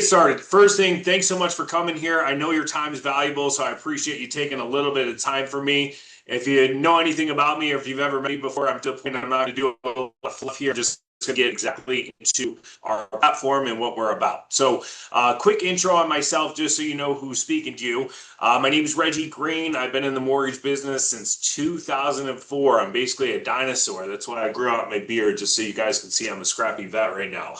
started. First thing, thanks so much for coming here. I know your time is valuable, so I appreciate you taking a little bit of time for me. If you know anything about me or if you've ever met me before, I'm not going to do a lot of fluff here. Just to get exactly into our platform and what we're about. So quick intro on myself, just so you know who's speaking to you. My name is Reggie Green. I've been in the mortgage business since 2004. I'm basically a dinosaur. That's why I grew out my beard, just so you guys can see I'm a scrappy vet right now.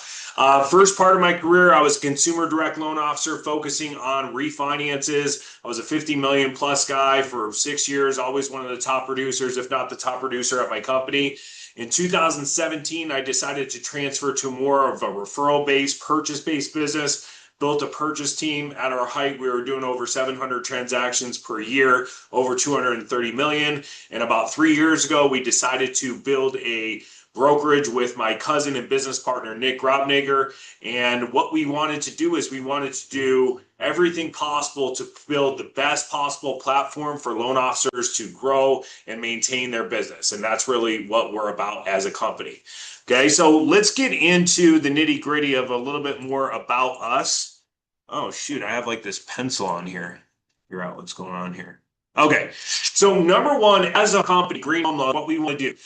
First part of my career, I was a consumer direct loan officer focusing on refinances. I was a 50 million plus guy for 6 years, always one of the top producers, if not the top producer at my company. In 2017, I decided to transfer to more of a referral-based, purchase-based business, built a purchase team. At our height, we were doing over 700 transactions per year, over 230 million. And about 3 years ago, we decided to build a brokerage with my cousin and business partner, Nick Grobnager. And what we wanted to do is we wanted to do everything possible to build the best possible platform for loan officers to grow and maintain their business. And that's really what we're about as a company. Okay, so let's get into the nitty gritty of a little bit more about us. Oh, shoot, I have like this pencil on here. Figure out what's going on here. Okay, so number one, as a company, Green Home Loan, what we want to do.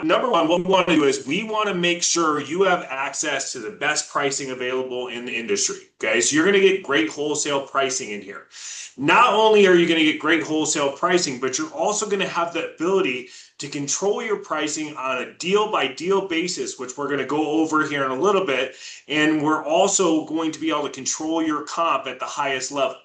Number one, what we want to do is we want to make sure you have access to the best pricing available in the industry. Okay, so you're going to get great wholesale pricing in here. Not only are you going to get great wholesale pricing, but you're also going to have the ability to control your pricing on a deal by deal basis, which we're going to go over here in a little bit. And we're also going to be able to control your comp at the highest level.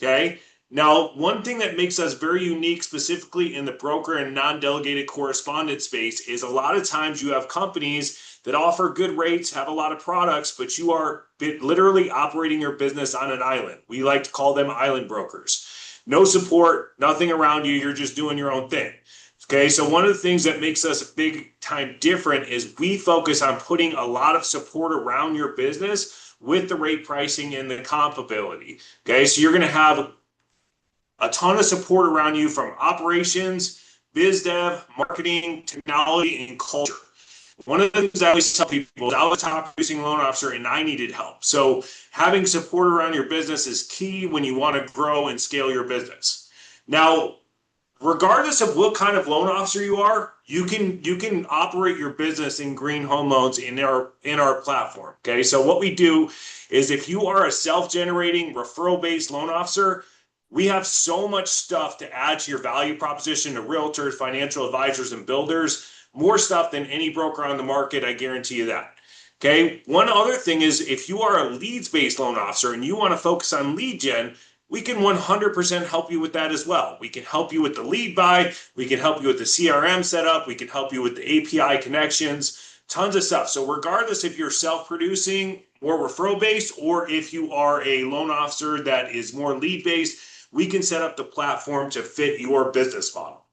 Okay. Now, one thing that makes us very unique, specifically in the broker and non-delegated correspondent space, is a lot of times you have companies that offer good rates, have a lot of products, but you are literally operating your business on an island. We like to call them island brokers. No support, nothing around you. You're just doing your own thing. Okay, so one of the things that makes us big time different is we focus on putting a lot of support around your business with the rate pricing and the comp ability. Okay, so you're going to have a ton of support around you from operations, biz dev, marketing, technology, and culture. One of the things I always tell people is I was a top producing loan officer and I needed help. So having support around your business is key when you want to grow and scale your business. Now, regardless of what kind of loan officer you are, you can operate your business in Green Home Loans in our platform. Okay, so what we do is if you are a self-generating referral-based loan officer, we have so much stuff to add to your value proposition to realtors, financial advisors, and builders. More stuff than any broker on the market, I guarantee you that. Okay. One other thing is if you are a leads-based loan officer and you want to focus on lead gen, we can 100% help you with that as well. We can help you with the lead buy. We can help you with the CRM setup. We can help you with the API connections, tons of stuff. So regardless if you're self-producing or referral-based, or if you are a loan officer that is more lead-based, we can set up the platform to fit your business model.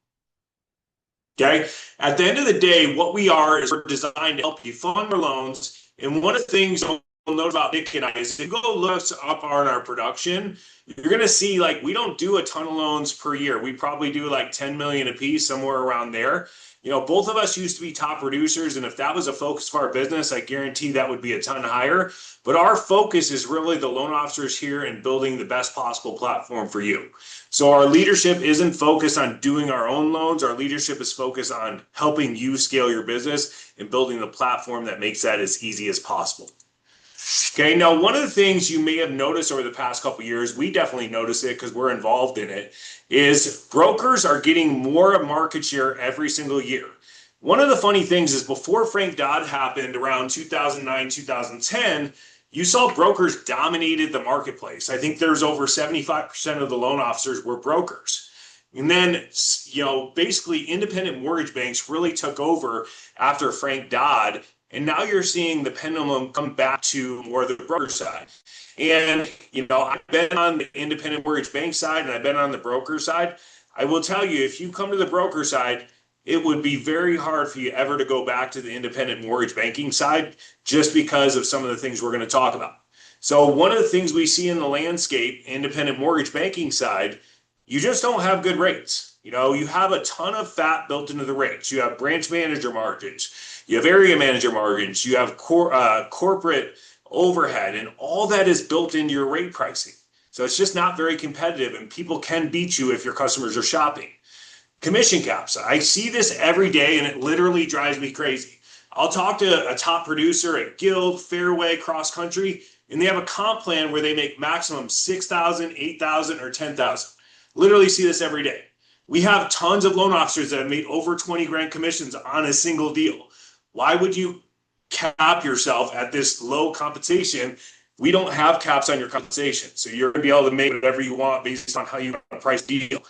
Okay. At the end of the day, what we are is we're designed to help you fund your loans. And one of the things you'll note about Nick and I is if you go look us up on our production, you're going to see like we don't do a ton of loans per year. We probably do like 10 million a piece, somewhere around there. You know, both of us used to be top producers, and if that was a focus of our business, I guarantee that would be a ton higher. But our focus is really the loan officers here and building the best possible platform for you. So our leadership isn't focused on doing our own loans. Our leadership is focused on helping you scale your business and building the platform that makes that as easy as possible. Okay, now one of the things you may have noticed over the past couple of years, we definitely notice it because we're involved in it, is brokers are getting more market share every single year. One of the funny things is before Frank Dodd happened around 2009, 2010, you saw brokers dominated the marketplace. I think there's over 75% of the loan officers were brokers. And then, you know, basically independent mortgage banks really took over after Frank Dodd. And now you're seeing the pendulum come back to more of the broker side. And, you know, I've been on the independent mortgage bank side and I've been on the broker side. I will tell you, if you come to the broker side, it would be very hard for you ever to go back to the independent mortgage banking side just because of some of the things we're going to talk about. So one of the things we see in the landscape, independent mortgage banking side, you just don't have good rates. You know, you have a ton of fat built into the rates. You have branch manager margins. You have area manager margins. You have corporate overhead, and all that is built into your rate pricing. So it's just not very competitive, and people can beat you if your customers are shopping. Commission caps. I see this every day, and it literally drives me crazy. I'll talk to a top producer at Guild, Fairway, Cross Country, and they have a comp plan where they make maximum 6,000, 8,000, or 10,000. Literally see this every day. We have tons of loan officers that have made over 20 grand commissions on a single deal. Why would you cap yourself at this low compensation? We don't have caps on your compensation. So you're going to be able to make whatever you want based on how you want to price the deal.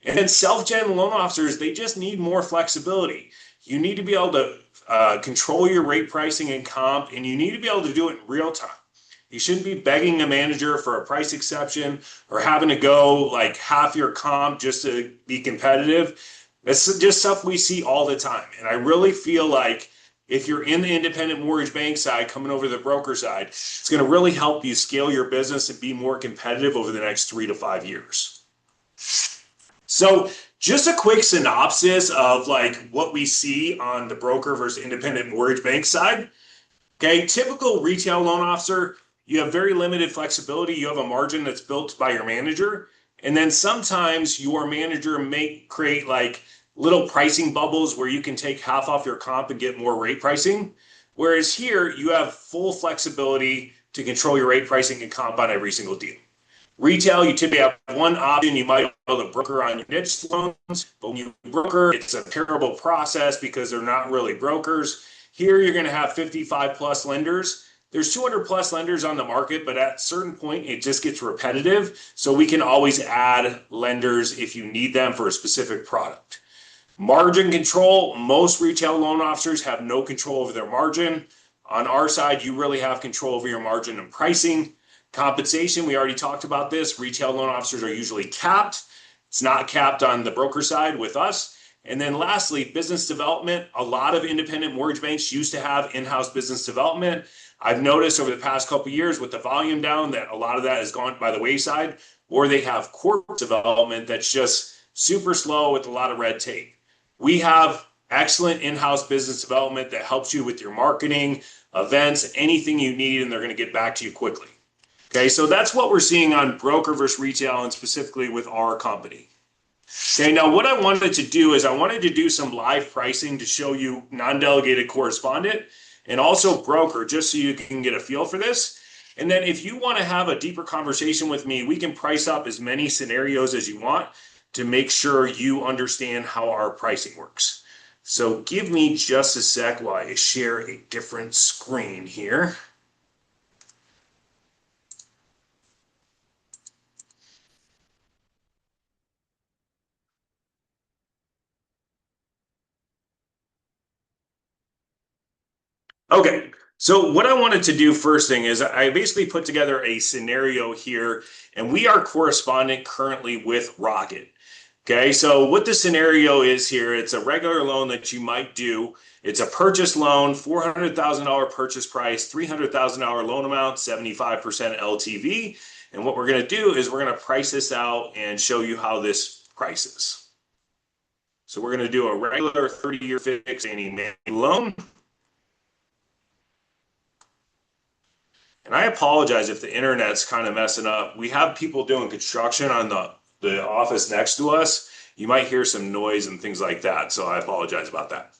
And then self-gen loan officers, they just need more flexibility. You need to be able to control your rate pricing and comp, and you need to be able to do it in real time. You shouldn't be begging a manager for a price exception or having to go like half your comp just to be competitive. That's just stuff we see all the time. And I really feel like if you're in the independent mortgage bank side, coming over the broker side, it's going to really help you scale your business and be more competitive over the next 3 to 5 years. So just a quick synopsis of like what we see on the broker versus independent mortgage bank side. Okay, typical retail loan officer, you have very limited flexibility. You have a margin that's built by your manager. And then sometimes your manager may create like little pricing bubbles where you can take half off your comp and get more rate pricing. Whereas here, you have full flexibility to control your rate pricing and comp on every single deal. Retail, you typically have one option. You might be able to broker on your niche loans, but when you broker, it's a terrible process because they're not really brokers. Here, you're going to have 55 plus lenders. There's 200 plus lenders on the market, but at a certain point, it just gets repetitive. So we can always add lenders if you need them for a specific product. Margin control, most retail loan officers have no control over their margin. On our side, you really have control over your margin and pricing. Compensation, we already talked about this. Retail loan officers are usually capped. It's not capped on the broker side with us. And then lastly, business development. A lot of independent mortgage banks used to have in-house business development. I've noticed over the past couple of years with the volume down that a lot of that has gone by the wayside, or they have corporate development that's just super slow with a lot of red tape. We have excellent in-house business development that helps you with your marketing, events, anything you need, and they're going to get back to you quickly. Okay, so that's what we're seeing on broker versus retail and specifically with our company. Okay, now what I wanted to do is I wanted to do some live pricing to show you non-delegated correspondent and also broker, just so you can get a feel for this. And then if you want to have a deeper conversation with me, we can price up as many scenarios as you want to make sure you understand how our pricing works. So give me just a sec while I share a different screen here. Okay, so what I wanted to do first thing is I basically put together a scenario here, and we are correspondent currently with Rocket. Okay, so what the scenario is here, it's a regular loan that you might do. It's a purchase loan, $400,000 purchase price, $300,000 loan amount, 75% LTV. And what we're going to do is we're going to price this out and show you how this prices. So we're going to do a regular 30-year fixed annuity loan. And I apologize if the internet's kind of messing up. We have people doing construction on the office next to us. You might hear some noise and things like that, so I apologize about that.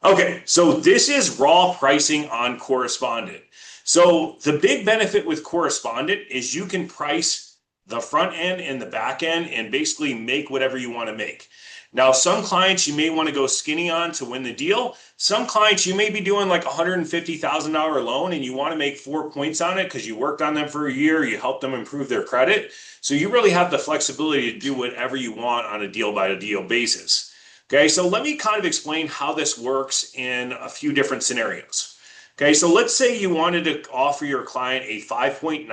Okay, so this is raw pricing on correspondent. So the big benefit with correspondent is you can price the front end and the back end and basically make whatever you want to make. Now, some clients you may want to go skinny on to win the deal. Some clients you may be doing like $150,000 loan and you want to make 4 points on it because you worked on them for a year, you helped them improve their credit. So you really have the flexibility to do whatever you want on a deal by deal basis. Okay, so let me kind of explain how this works in a few different scenarios. Okay, so let's say you wanted to offer your client a 5.99%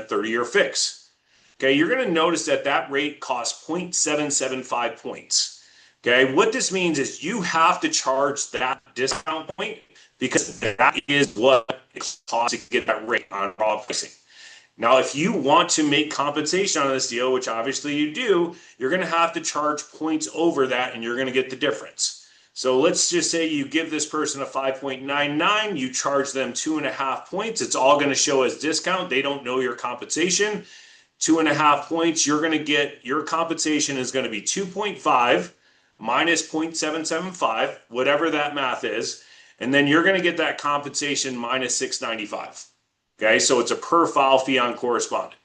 30-year fix. Okay, you're going to notice that that rate costs 0.775 points. Okay, what this means is you have to charge that discount point because that is what it costs to get that rate on raw pricing. Now, if you want to make compensation on this deal, which obviously you do, you're going to have to charge points over that and you're going to get the difference. So let's just say you give this person a 5.99, you charge them 2.5 points. It's all going to show as discount. They don't know your compensation. 2.5 points, you're going to get, your compensation is going to be 2.5 minus 0.775, whatever that math is. And then you're going to get that compensation minus 695. Okay, so it's a per file fee on correspondent.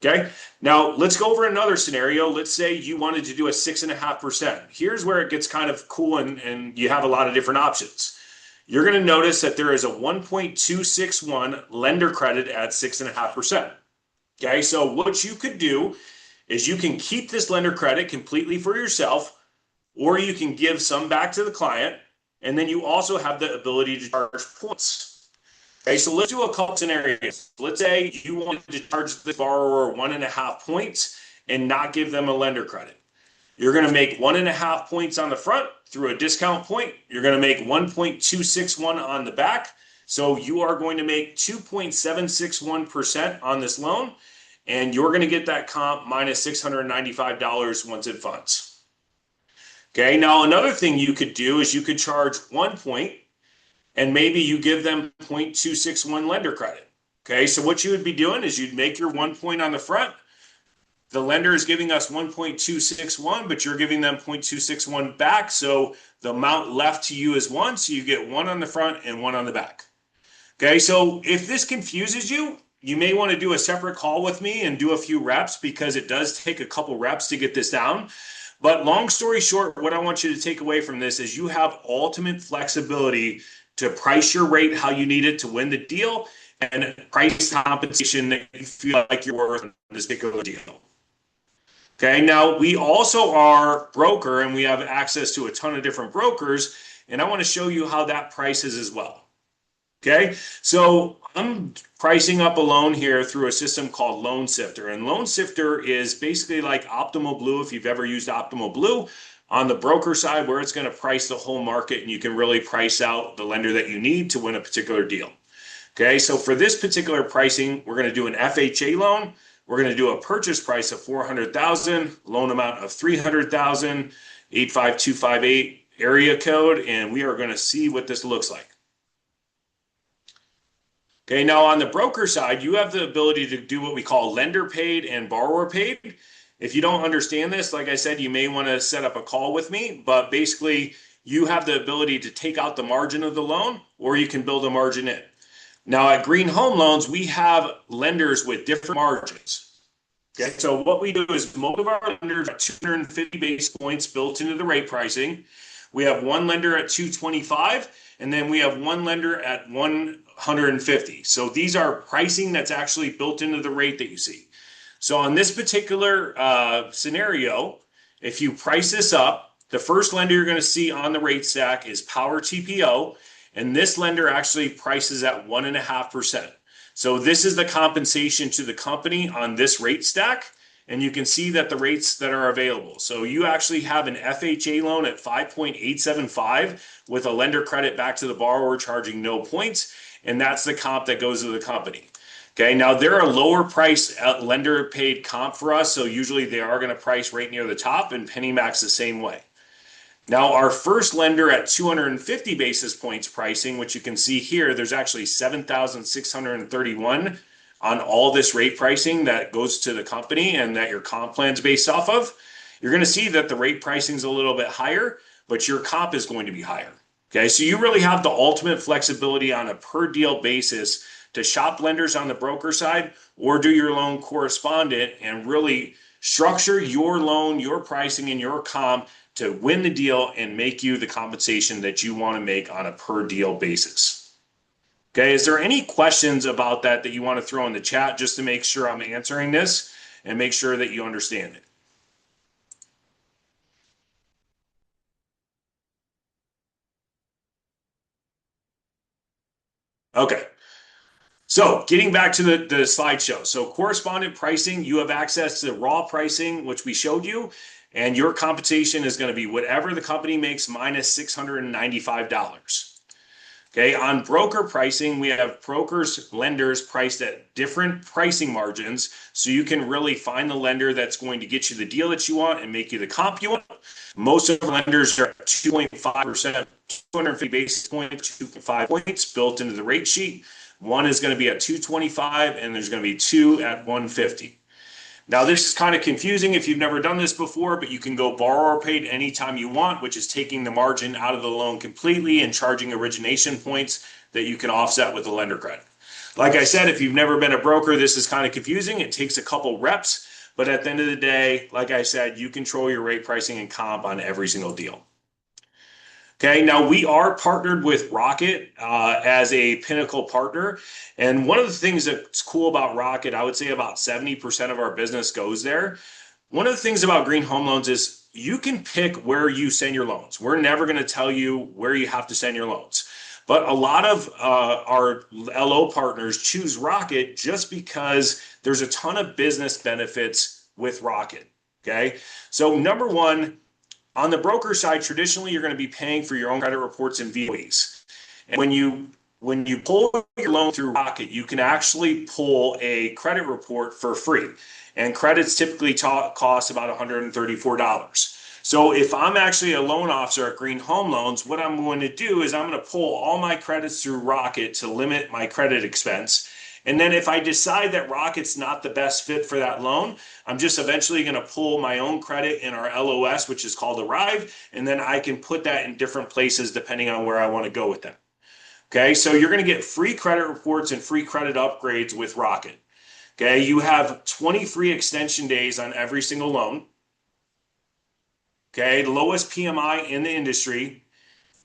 Okay, now let's go over another scenario. Let's say you wanted to do a 6.5%. Here's where it gets kind of cool and you have a lot of different options. You're going to notice that there is a 1.261 lender credit at 6.5%. Okay, so what you could do is you can keep this lender credit completely for yourself, or you can give some back to the client, and then you also have the ability to charge points. Okay, so let's do a couple scenarios. Let's say you wanted to charge the borrower 1.5 points and not give them a lender credit. You're going to make 1.5 points on the front through a discount point. You're going to make 1.261 on the back. So you are going to make 2.761% on this loan, and you're going to get that comp minus $695 once it funds. Okay, now another thing you could do is you could charge 1 point, and maybe you give them 0.261 lender credit. Okay, so what you would be doing is you'd make your 1 point on the front. The lender is giving us 1.261, but you're giving them 0.261 back. So the amount left to you is 1. So you get 1 on the front and 1 on the back. Okay, so if this confuses you, you may want to do a separate call with me and do a few reps, because it does take a couple reps to get this down. But long story short, what I want you to take away from this is you have ultimate flexibility to price your rate how you need it to win the deal, and price compensation that you feel like you're worth in this particular deal. Okay, now we also are broker and we have access to a ton of different brokers, and I want to show you how that prices as well. Okay, so I'm pricing up a loan here through a system called Loan Sifter, and Loan Sifter is basically like Optimal Blue, if you've ever used Optimal Blue, on the broker side, where it's going to price the whole market and you can really price out the lender that you need to win a particular deal. Okay, so for this particular pricing, we're going to do an FHA loan. We're going to do a purchase price of $400,000, loan amount of $300,000, 85258 area code, and we are going to see what this looks like. Okay, now on the broker side, you have the ability to do what we call lender paid and borrower paid. If you don't understand this, like I said, you may want to set up a call with me, but basically you have the ability to take out the margin of the loan, or you can build a margin in. Now at Green Home Loans, we have lenders with different margins. Okay, so what we do is most of our lenders have 250 basis points built into the rate pricing. We have one lender at 225, and then we have one lender at 150. So these are pricing that's actually built into the rate that you see. So on this particular scenario, if you price this up, the first lender you're going to see on the rate stack is Power TPO, and this lender actually prices at 1.5%. So this is the compensation to the company on this rate stack, and you can see that the rates that are available. So you actually have an FHA loan at 5.875 with a lender credit back to the borrower charging no points, and that's the comp that goes to the company. Okay, now they're a lower price lender paid comp for us, so usually they are going to price right near the top, and PennyMax the same way. Now our first lender at 250 basis points pricing, which you can see here, there's actually 7,631 on all this rate pricing that goes to the company and that your comp plan's based off of. You're going to see that the rate pricing is a little bit higher, but your comp is going to be higher. Okay, so you really have the ultimate flexibility on a per deal basis to shop lenders on the broker side or do your loan correspondent and really structure your loan, your pricing, and your comp to win the deal and make you the compensation that you want to make on a per deal basis. Okay, is there any questions about that you want to throw in the chat just to make sure I'm answering this and make sure that you understand it? Okay, so getting back to the slideshow. So correspondent pricing, you have access to raw pricing, which we showed you, and your compensation is going to be whatever the company makes minus $695. Okay, on broker pricing, we have brokers, lenders priced at different pricing margins. So you can really find the lender that's going to get you the deal that you want and make you the comp you want. Most of the lenders are 2.5%, 250 basis points, 2.5 points built into the rate sheet. One is going to be at 225 and there's going to be two at 150. Now, this is kind of confusing if you've never done this before, but you can go borrower paid anytime you want, which is taking the margin out of the loan completely and charging origination points that you can offset with the lender credit. Like I said, if you've never been a broker, this is kind of confusing. It takes a couple reps, but at the end of the day, like I said, you control your rate pricing and comp on every single deal. Okay, now we are partnered with Rocket as a Pinnacle partner. And one of the things that's cool about Rocket, I would say about 70% of our business goes there. One of the things about Green Home Loans is you can pick where you send your loans. We're never going to tell you where you have to send your loans. But a lot of our LO partners choose Rocket just because there's a ton of business benefits with Rocket. Okay, so number one, on the broker side, traditionally, you're going to be paying for your own credit reports and VOEs. And when you pull your loan through Rocket, you can actually pull a credit report for free. And credits typically cost about $134. So if I'm actually a loan officer at Green Home Loans, what I'm going to do is I'm going to pull all my credits through Rocket to limit my credit expense. And then if I decide that Rocket's not the best fit for that loan, I'm just eventually going to pull my own credit in our LOS, which is called Arive, and then I can put that in different places depending on where I want to go with them. Okay, so you're going to get free credit reports and free credit upgrades with Rocket. Okay, you have 20 free extension days on every single loan. Okay, the lowest PMI in the industry.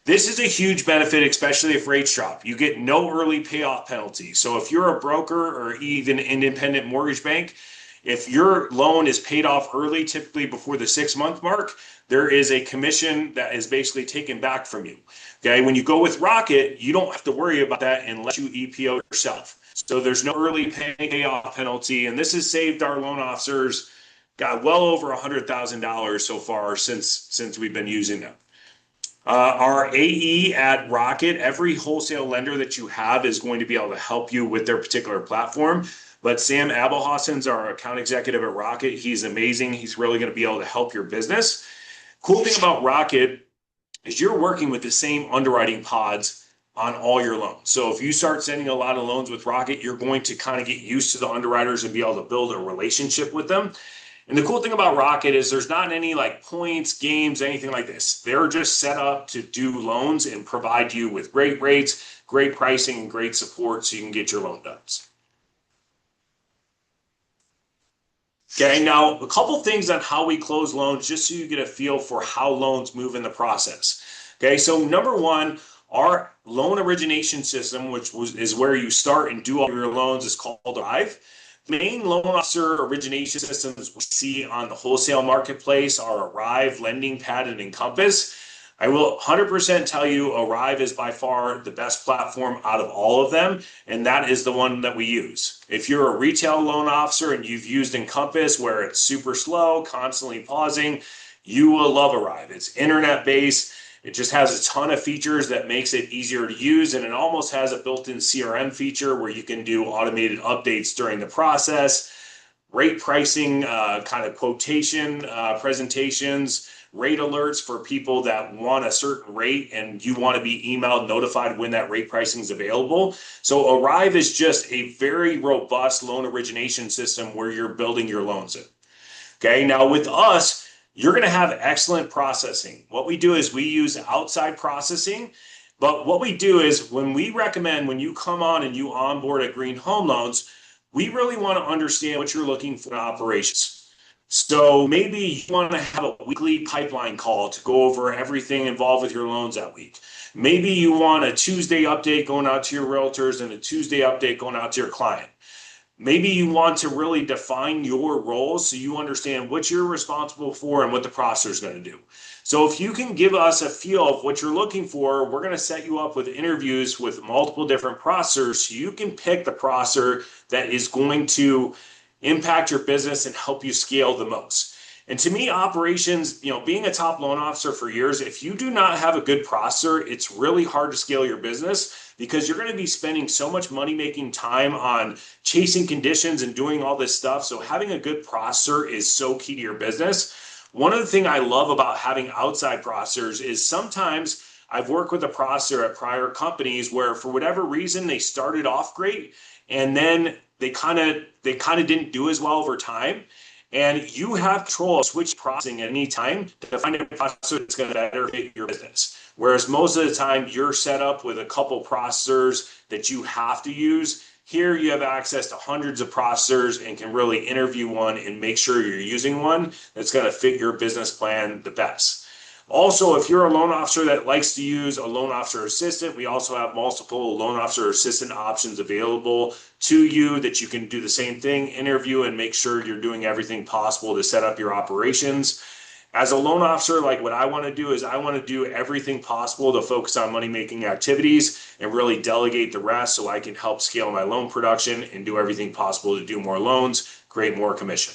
This is a huge benefit, especially if rates drop. You get no early payoff penalty. So if you're a broker or even independent mortgage bank, if your loan is paid off early, typically before the 6-month mark, there is a commission that is basically taken back from you. Okay, when you go with Rocket, you don't have to worry about that unless you EPO yourself. So there's no early payoff penalty, and this has saved our loan officers, got well over $100,000 so far since we've been using them. Our AE at Rocket, every wholesale lender that you have is going to be able to help you with their particular platform. But Sam Abelhassen's our account executive at Rocket. He's amazing. He's really going to be able to help your business. Cool thing about Rocket is you're working with the same underwriting pods on all your loans. So if you start sending a lot of loans with Rocket, you're going to kind of get used to the underwriters and be able to build a relationship with them. And the cool thing about Rocket is there's not any like points, games, anything like this. They're just set up to do loans and provide you with great rates, great pricing, and great support so you can get your loan done. Okay, now a couple things on how we close loans, just so you get a feel for how loans move in the process. Okay, so number one, our loan origination system, which is where you start and do all your loans, is called Arive. Main loan officer origination systems we see on the wholesale marketplace are Arive, Lending Pad, and Encompass. I will 100% tell you Arive is by far the best platform out of all of them, and that is the one that we use. If you're a retail loan officer and you've used Encompass where it's super slow, constantly pausing, you will love Arive. It's internet-based. It just has a ton of features that makes it easier to use, and it almost has a built-in CRM feature where you can do automated updates during the process, rate pricing, kind of quotation presentations, rate alerts for people that want a certain rate and you want to be emailed notified when that rate pricing is available. So Arive is just a very robust loan origination system where you're building your loans in. Okay, now with us, you're going to have excellent processing. What we do is we use outside processing, but what we do is when we recommend when you come on and you onboard at Green Home Loans, we really want to understand what you're looking for in operations. So maybe you want to have a weekly pipeline call to go over everything involved with your loans that week. Maybe you want a Tuesday update going out to your realtors and a Tuesday update going out to your client. Maybe you want to really define your roles so you understand what you're responsible for and what the processor is going to do. So if you can give us a feel of what you're looking for, we're going to set you up with interviews with multiple different processors so you can pick the processor that is going to impact your business and help you scale the most. And to me, operations, being a top loan officer for years, if you do not have a good processor, it's really hard to scale your business because you're going to be spending so much money making time on chasing conditions and doing all this stuff. So having a good processor is so key to your business. One of the things I love about having outside processors is sometimes I've worked with a processor at prior companies where for whatever reason they started off great and then they kind of didn't do as well over time. And you have control of switch processing at any time to find a processor that's going to better fit your business. Whereas most of the time you're set up with a couple processors that you have to use. Here you have access to hundreds of processors and can really interview one and make sure you're using one that's going to fit your business plan the best. Also, if you're a loan officer that likes to use a loan officer assistant, we also have multiple loan officer assistant options available to you that you can do the same thing, interview and make sure you're doing everything possible to set up your operations. As a loan officer, like what I want to do is I want to do everything possible to focus on money-making activities and really delegate the rest so I can help scale my loan production and do everything possible to do more loans, create more commission.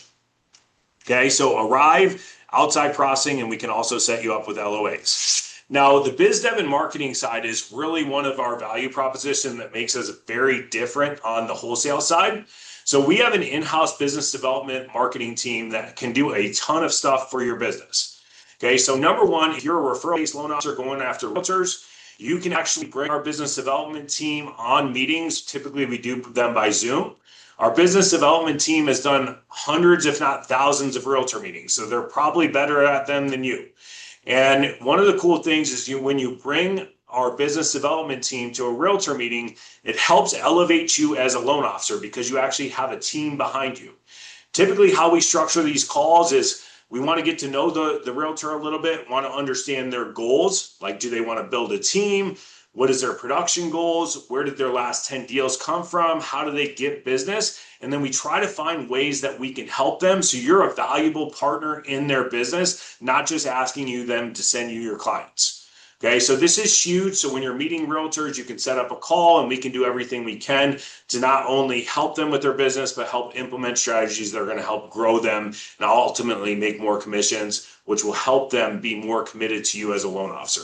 Okay, so Arive, outside processing, and we can also set you up with LOAs. Now, the biz dev and marketing side is really one of our value proposition that makes us very different on the wholesale side. So we have an in-house business development marketing team that can do a ton of stuff for your business. Okay, so number one, if you're a referral-based loan officer going after realtors, you can actually bring our business development team on meetings. Typically, we do them by Zoom. Our business development team has done hundreds, if not thousands, of realtor meetings, so they're probably better at them than you. And one of the cool things is when you bring our business development team to a realtor meeting, it helps elevate you as a loan officer because you actually have a team behind you. Typically, how we structure these calls is we want to get to know the realtor a little bit, want to understand their goals, like do they want to build a team? What is their production goals? Where did their last 10 deals come from? How do they get business? And then we try to find ways that we can help them so you're a valuable partner in their business, not just asking them to send you your clients. Okay, so this is huge. So when you're meeting realtors, you can set up a call and we can do everything we can to not only help them with their business, but help implement strategies that are going to help grow them and ultimately make more commissions, which will help them be more committed to you as a loan officer.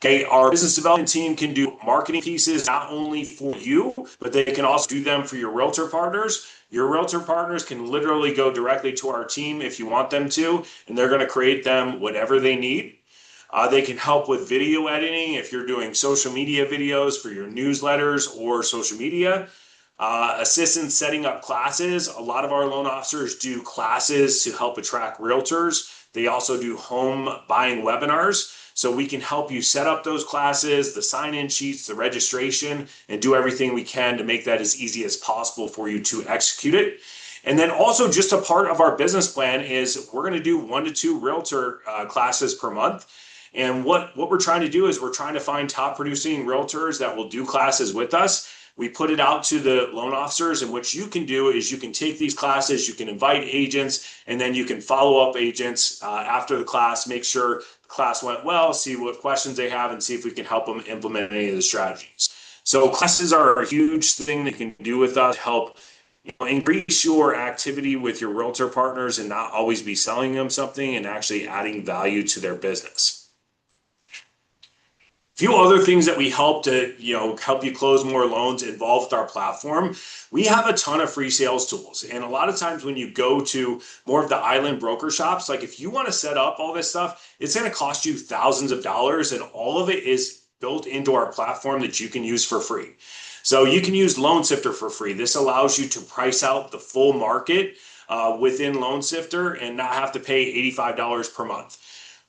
Okay, our business development team can do marketing pieces not only for you, but they can also do them for your realtor partners. Your realtor partners can literally go directly to our team if you want them to, and they're going to create them whatever they need. They can help with video editing if you're doing social media videos for your newsletters or social media. Assistance setting up classes. A lot of our loan officers do classes to help attract realtors. They also do home buying webinars. So we can help you set up those classes, the sign-in sheets, the registration, and do everything we can to make that as easy as possible for you to execute it. And then also just a part of our business plan is we're going to do 1 to 2 realtor classes per month. And what we're trying to do is we're trying to find top producing realtors that will do classes with us. We put it out to the loan officers, and what you can do is you can take these classes, you can invite agents, and then you can follow up agents after the class, make sure the class went well, see what questions they have, and see if we can help them implement any of the strategies. So classes are a huge thing that you can do with us to help increase your activity with your realtor partners and not always be selling them something and actually adding value to their business. Few other things that we help to help you close more loans involved with our platform. We have a ton of free sales tools, and a lot of times when you go to more of the island broker shops, like if you want to set up all this stuff, it's going to cost you thousands of dollars, and all of it is built into our platform that you can use for free. So you can use Loan Sifter for free. This allows you to price out the full market within Loan Sifter and not have to pay $85 per month.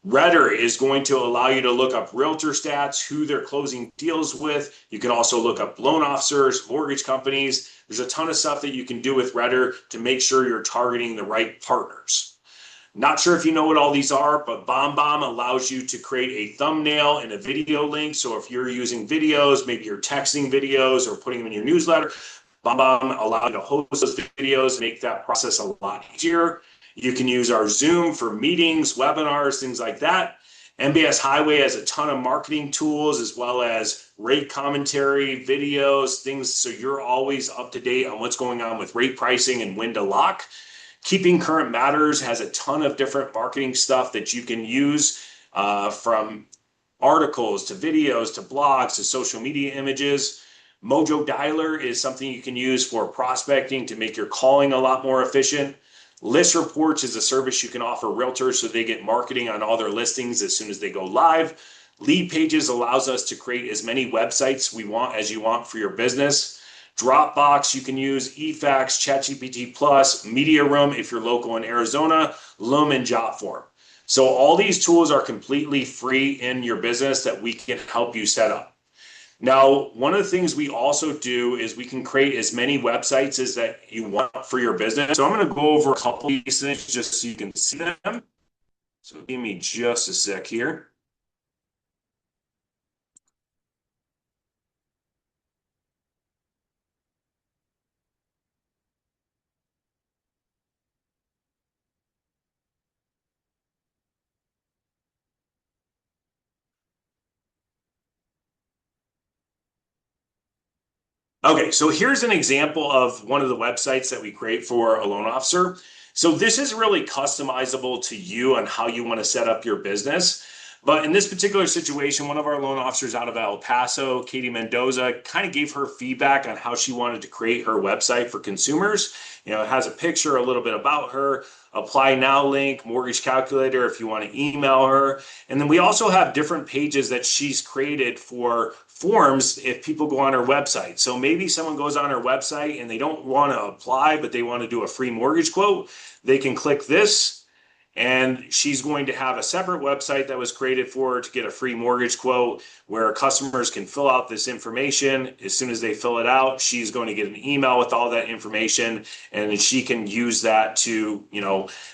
Redder is going to allow you to look up realtor stats, who they're closing deals with. You can also look up loan officers, mortgage companies. There's a ton of stuff that you can do with Redder to make sure you're targeting the right partners. Not sure if you know what all these are, but BombBomb allows you to create a thumbnail and a video link. So if you're using videos, maybe you're texting videos or putting them in your newsletter, BombBomb allows you to host those videos, make that process a lot easier. You can use our Zoom for meetings, webinars, things like that. MBS Highway has a ton of marketing tools as well as rate commentary, videos, things so you're always up to date on what's going on with rate pricing and when to lock. Keeping Current Matters has a ton of different marketing stuff that you can use, from articles to videos to blogs to social media images. Mojo Dialer is something you can use for prospecting to make your calling a lot more efficient. List Reports is a service you can offer realtors so they get marketing on all their listings as soon as they go live. Lead Pages allows us to create as many websites we want as you want for your business. Dropbox you can use, eFax, ChatGPT Plus, Media Room if you're local in Arizona, Loom, and Jotform. So all these tools are completely free in your business that we can help you set up. Now, one of the things we also do is we can create as many websites as that you want for your business. So I'm going to go over a couple of these things just so you can see them. So give me just a sec here. Okay, so here's an example of one of the websites that we create for a loan officer. So this is really customizable to you on how you want to set up your business. But in this particular situation, one of our loan officers out of El Paso, Katie Mendoza, kind of gave her feedback on how she wanted to create her website for consumers. It has a picture, a little bit about her, apply now link, mortgage calculator if you want to email her. And then we also have different pages that she's created for forms if people go on her website. So maybe someone goes on her website and they don't want to apply, but they want to do a free mortgage quote. They can click this, and she's going to have a separate website that was created for her to get a free mortgage quote where customers can fill out this information. As soon as they fill it out, she's going to get an email with all that information, and she can use that to,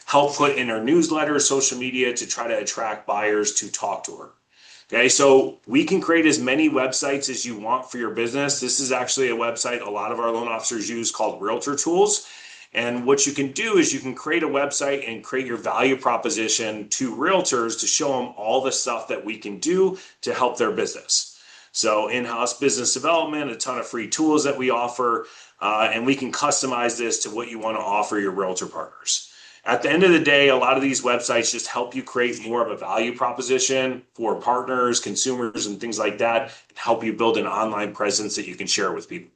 help put in her newsletter, social media to try to attract buyers to talk to her. Okay, so we can create as many websites as you want for your business. This is actually a website a lot of our loan officers use called Realtor Tools. And what you can do is you can create a website and create your value proposition to realtors to show them all the stuff that we can do to help their business. So in-house business development, a ton of free tools that we offer, and we can customize this to what you want to offer your realtor partners. At the end of the day, a lot of these websites just help you create more of a value proposition for partners, consumers, and things like that, and help you build an online presence that you can share with people.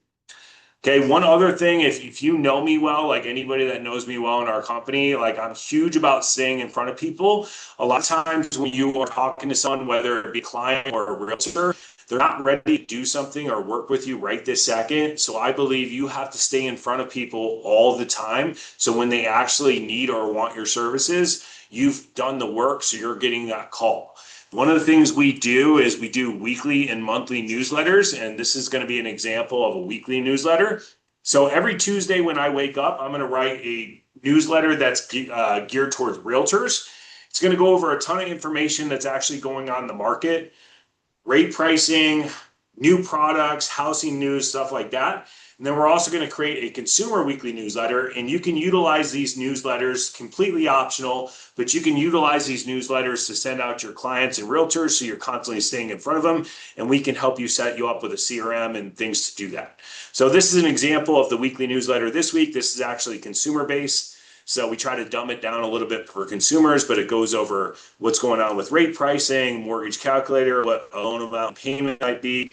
Okay, one other thing, if you know me well, like anybody that knows me well in our company, like I'm huge about staying in front of people. A lot of times when you are talking to someone, whether it be a client or a realtor, they're not ready to do something or work with you right this second. So I believe you have to stay in front of people all the time. So when they actually need or want your services, you've done the work, so you're getting that call. One of the things we do is we do weekly and monthly newsletters, and this is going to be an example of a weekly newsletter. So every Tuesday when I wake up, I'm going to write a newsletter that's geared towards realtors. It's going to go over a ton of information that's actually going on in the market, rate pricing, new products, housing news, stuff like that. And then we're also going to create a consumer weekly newsletter, and you can utilize these newsletters, completely optional, but you can utilize these newsletters to send out to your clients and realtors so you're constantly staying in front of them, and we can help you set you up with a CRM and things to do that. So this is an example of the weekly newsletter this week. This is actually consumer based. So we try to dumb it down a little bit for consumers, but it goes over what's going on with rate pricing, mortgage calculator, what a loan amount payment might be,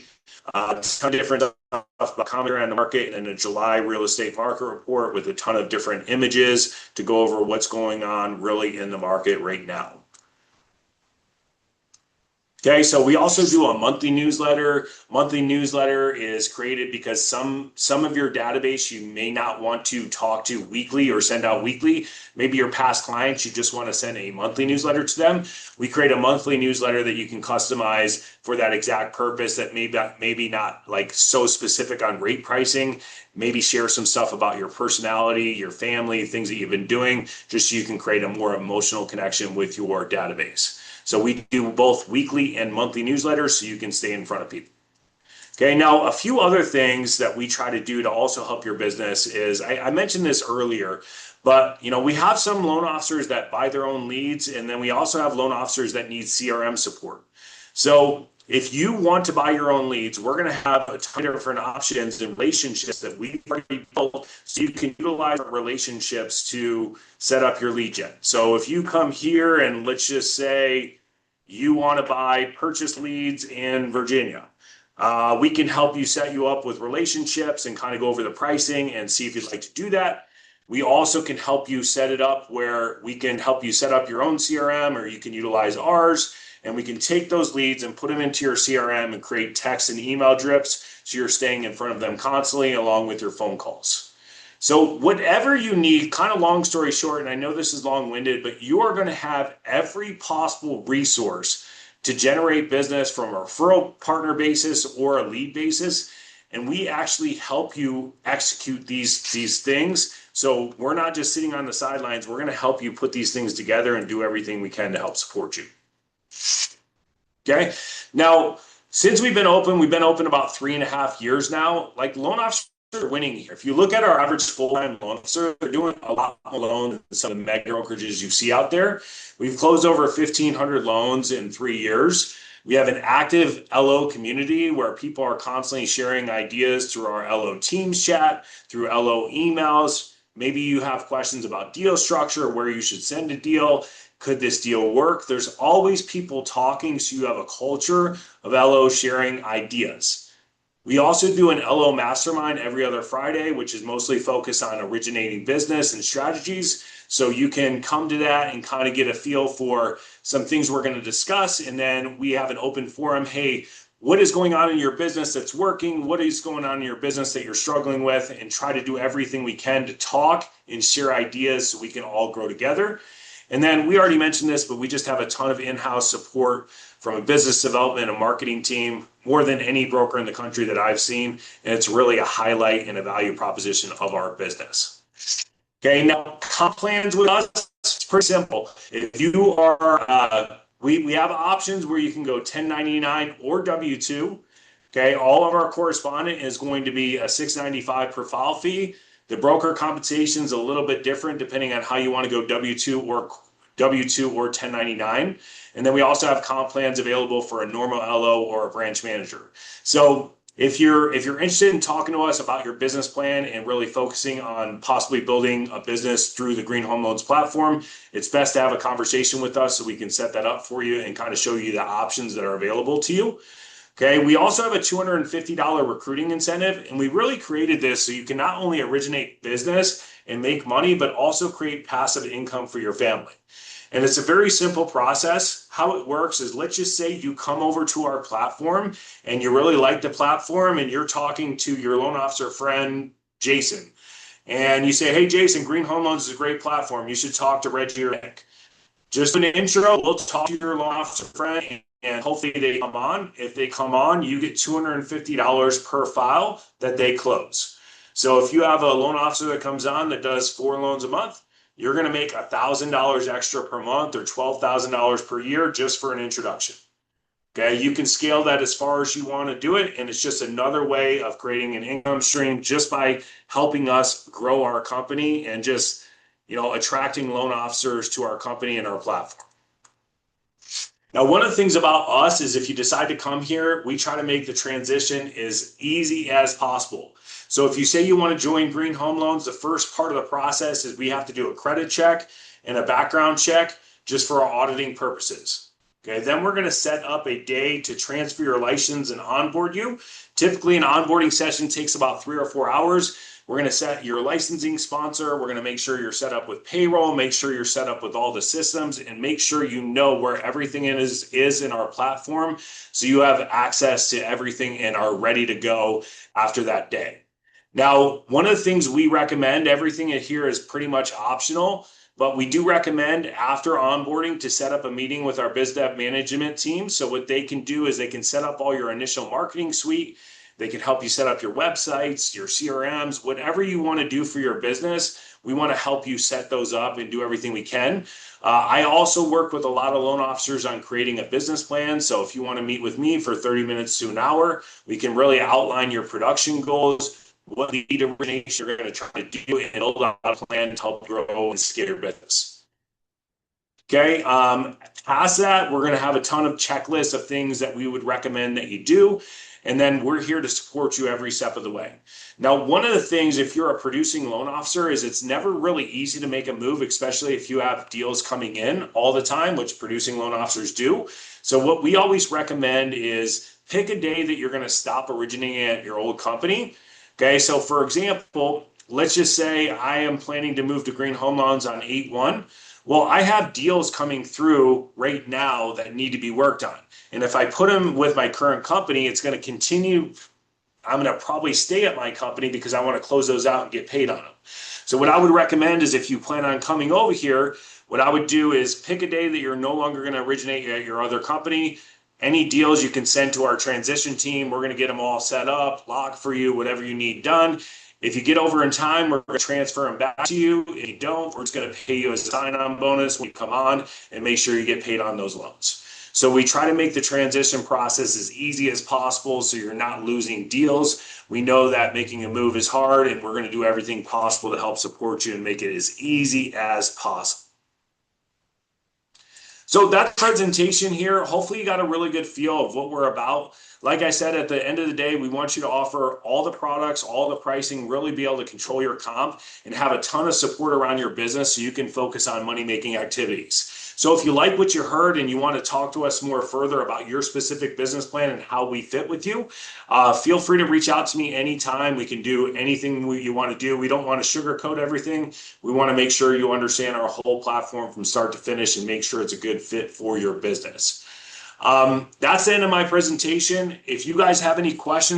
a ton of different stuff about commentary on the market, and a July real estate market report with a ton of different images to go over what's going on really in the market right now. Okay, so we also do a monthly newsletter. Monthly newsletter is created because some of your database you may not want to talk to weekly or send out weekly. Maybe your past clients, you just want to send a monthly newsletter to them. We create a monthly newsletter that you can customize for that exact purpose, that maybe not like so specific on rate pricing. Maybe share some stuff about your personality, your family, things that you've been doing, just so you can create a more emotional connection with your database. So we do both weekly and monthly newsletters so you can stay in front of people. Okay, now a few other things that we try to do to also help your business is, I mentioned this earlier, but we have some loan officers that buy their own leads, and then we also have loan officers that need CRM support. So If you want to buy your own leads, we're going to have a ton of different options and relationships that we've already built, so you can utilize our relationships to set up your lead gen. So if you come here and let's just say you want to buy purchase leads in Virginia, we can help you set you up with relationships and kind of go over the pricing and see if you'd like to do that. We also can help you set it up where we can help you set up your own CRM, or you can utilize ours. And we can take those leads and put them into your CRM and create text and email drips, so you're staying in front of them constantly along with your phone calls. So whatever you need, kind of long story short, and I know this is long-winded, but you are going to have every possible resource to generate business from a referral partner basis or a lead basis. And we actually help you execute these things. So we're not just sitting on the sidelines. We're going to help you put these things together and do everything we can to help support you. Okay. Now, since we've been open about 3.5 years now. Like, loan officers are winning here. If you look at our average full-time loan officer, they're doing a lot more loans than some of the mega brokerages you see out there. We've closed over 1,500 loans in 3 years. We have an active LO community where people are constantly sharing ideas through our LO Teams chat, through LO emails. Maybe you have questions about deal structure, where you should send a deal. Could this deal work? There's always people talking, so you have a culture of LO sharing ideas. We also do an LO mastermind every other Friday, which is mostly focused on originating business and strategies. So you can come to that and kind of get a feel for some things we're going to discuss. And then we have an open forum. Hey, what is going on in your business that's working? What is going on in your business that you're struggling with? And try to do everything we can to talk and share ideas so we can all grow together. And then we already mentioned this, but we just have a ton of in-house support from a business development and marketing team, more than any broker in the country that I've seen. And it's really a highlight and a value proposition of our business. Okay, now comp plans with us, it's pretty simple. If you are, we have options where you can go 1099 or W-2. Okay, all of our correspondent is going to be a $695 per file fee. The broker compensation is a little bit different depending on how you want to go W-2 or 1099. And then we also have comp plans available for a normal LO or a branch manager. So if you're interested in talking to us about your business plan and really focusing on possibly building a business through the Green Home Loans platform, it's best to have a conversation with us so we can set that up for you and kind of show you the options that are available to you. Okay, we also have a $250 recruiting incentive, and we really created this so you can not only originate business and make money, but also create passive income for your family. And it's a very simple process. How it works is, let's just say you come over to our platform and you really like the platform and you're talking to your loan officer friend, Jason. And you say, hey, Jason, Green Home Loans is a great platform. You should talk to Reggie or Nick. Just an intro, we'll talk to your loan officer friend and hopefully they come on. If they come on, you get $250 per file that they close. So if you have a loan officer that comes on that does 4 loans a month, you're going to make $1,000 extra per month or $12,000 per year just for an introduction. Okay, you can scale that as far as you want to do it, and it's just another way of creating an income stream just by helping us grow our company and just, attracting loan officers to our company and our platform. Now, one of the things about us is if you decide to come here, we try to make the transition as easy as possible. So if you say you want to join Green Home Loans, the first part of the process is we have to do a credit check and a background check just for our auditing purposes. Okay, then we're going to set up a day to transfer your license and onboard you. Typically, an onboarding session takes about 3 or 4 hours. We're going to set your licensing sponsor. We're going to make sure you're set up with payroll, make sure you're set up with all the systems, and make sure you know where everything is in our platform so you have access to everything and are ready to go after that day. Now, one of the things we recommend, everything in here is pretty much optional, but we do recommend after onboarding to set up a meeting with our biz dev management team. So what they can do is they can set up all your initial marketing suite. They can help you set up your websites, your CRMs, whatever you want to do for your business. We want to help you set those up and do everything we can. I also work with a lot of loan officers on creating a business plan. So if you want to meet with me for 30 minutes to an hour, we can really outline your production goals, what lead origination you're going to try to do, and build out a plan to help grow and scale your business. Okay. Past that, we're going to have a ton of checklists of things that we would recommend that you do. And then we're here to support you every step of the way. Now, one of the things, if you're a producing loan officer, is it's never really easy to make a move, especially if you have deals coming in all the time, which producing loan officers do. So what we always recommend is pick a day that you're going to stop originating at your old company. Okay, so for example, let's just say I am planning to move to Green Home Loans on 8/1. Well, I have deals coming through right now that need to be worked on. And if I put them with my current company, it's going to continue. I'm going to probably stay at my company because I want to close those out and get paid on them. So what I would recommend is if you plan on coming over here, what I would do is pick a day that you're no longer going to originate at your other company. Any deals you can send to our transition team. We're going to get them all set up, locked for you, whatever you need done. If you get over in time, we're going to transfer them back to you. If you don't, we're just going to pay you a sign-on bonus when you come on and make sure you get paid on those loans. So we try to make the transition process as easy as possible so you're not losing deals. We know that making a move is hard, and we're going to do everything possible to help support you and make it as easy as possible. So that presentation here, hopefully you got a really good feel of what we're about. Like I said, at the end of the day, we want you to offer all the products, all the pricing, really be able to control your comp and have a ton of support around your business so you can focus on money-making activities. So if you like what you heard and you want to talk to us more further about your specific business plan and how we fit with you, feel free to reach out to me anytime. We can do anything you want to do. We don't want to sugarcoat everything. We want to make sure you understand our whole platform from start to finish and make sure it's a good fit for your business. That's the end of my presentation. If you guys have any questions,